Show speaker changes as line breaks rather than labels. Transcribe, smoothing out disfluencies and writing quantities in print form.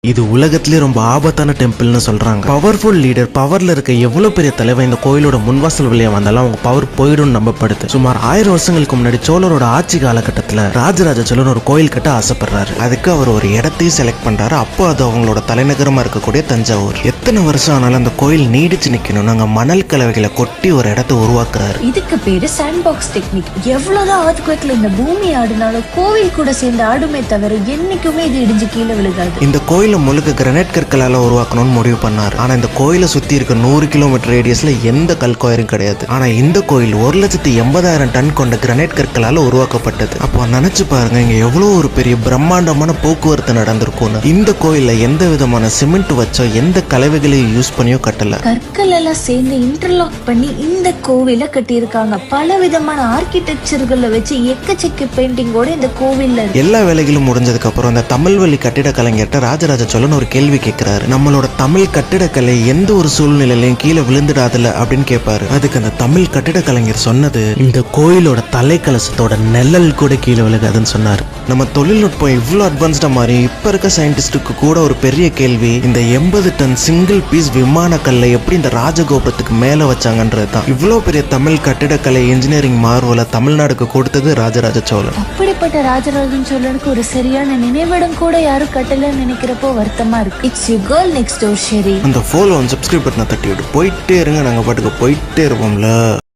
இது உலகத்திலே ரொம்ப ஆபத்தான டெம்பிள்னு சொல்றாங்க. பவர்ஃபுல் லீடர், பவர்ல இருக்க எவ்வளவு பெரிய தலைவன் இந்த கோயிலோட முன்வாசல் வழியா வந்தாலும் அவங்க பவர் போயிடும் நம்பப்படுது. சுமார் 1000 வருஷங்களுக்கு முன்னாடி சோழரோட ஆட்சி காலகட்டத்துல ராஜராஜ சோழன் ஒரு கோயில் கட்ட ஆசைப்படுறாரு. அதுக்கு அவர் ஒரு இடத்தையும் செலக்ட் பண்றாரு. அப்போ அது அவங்களோட தலைநகரமா இருக்கக்கூடிய தஞ்சாவூர். எத்தனை வருஷம் ஆனாலும் அந்த கோயில் நீடிச்சு நிக்கணும். நாங்க மணல் கலவைகளை கொட்டி ஒரு இடத்தை உருவாக்குறாரு.
இதுக்கு பேரு சாண்ட் பாக்ஸ் டெக்னிக். எவ்வளவுதான் earthquakeல இந்த பூமி ஆடுனாலும் கோவில் கூட சேர்ந்து ஆடுமே தவிர என்னைக்குமே இது இடிஞ்சு கீழே விழுகாது.
இந்த கோயில முழுக்க கிரானைட் கற்களால உருவாக்கணும்னு முடிவு பண்ணாரு. ஆனா இந்த கோயிலை சுத்தி இருக்க 100 கிலோமீட்டர் ரேடியஸ்ல எந்த கல்கோயிலும் கிடையாது. ஆனா இந்த கோயில் 1,80,000 டன் கொண்ட கிரானைட் கற்களால உருவாக்கப்பட்டது. அப்போ நினைச்சு பாருங்க, இங்க எவ்வளவு ஒரு பெரிய பிரம்மாண்டமான போக்குவரத்து நடந்திருக்கும். இந்த கோயில்ல எந்த விதமான சிமெண்ட் வச்சோ எந்த கலவைகளையும் யூஸ் பண்ணியோ கட்டல.
கற்கள் எல்லாம் சேர்ந்து இன்டர்லாக் பண்ணி இந்த கோவில கட்டியிருக்காங்க. பல விதமான ஆர்கிடெக்சர்களை வச்சு எக்கச்சக்க பெயிண்டிங்கோட இந்த கோவில்ல
எல்லா வேலைகளும் முடிஞ்சதுக்கு அப்புறம் இந்த தமிழ்வழி கட்டிட கலைஞர்கிட்ட ராஜராஜ சோழன் ஒரு கேள்வி கேட்கிறாரு. நம்மளோட தமிழ் கட்டிடக்கலை எந்த ஒரு சூழ்நிலையிலையும் கீழே விழுந்துடாதுல அப்படின்னு கேட்பாரு. அதுக்கு அந்த தமிழ் கட்டிட கலைஞர் சொன்னது, இந்த கோயிலோட தலைக்கலசத்தோட நெல்லல் கூட கீழே விழுகாதுன்னு சொன்னாரு. நம்ம தொழில்நுட்பம் இவ்வளவு அட்வான்ஸ்டா மாறி இப்ப இருக்க சயின்டிஸ்டுக்கு கூட ஒரு பெரிய கேள்வி, இந்த 80 டன் சிங்கிள் பீஸ் விமான கல்லை எப்படி இந்த ராஜகோபுரத்துக்கு மேல வச்சாங்கன்றது தான். இவ்வளவு பெரிய தமிழ் கட்டிடக்கலை இன்ஜினியரிங் மார்வலை தமிழ்நாடுக்கு கொடுத்தது ராஜராஜ சோழன்.
அப்படிப்பட்ட ராஜராஜன் சோழனுக்கு ஒரு சரியான நினைவிடம் கூட யாரும் கட்டலன்னு நினைக்கிறப்போ வருத்தமா இருக்கு. It's your girl next door Sherry.
அந்த ஃபாலோ அண்ட் சப்ஸ்கிரைப் பட்டனை தட்டி விட்டு போயிட்டே இருங்க. நாங்க பாட்டுக்கு போயிட்டே இருப்போம்ல.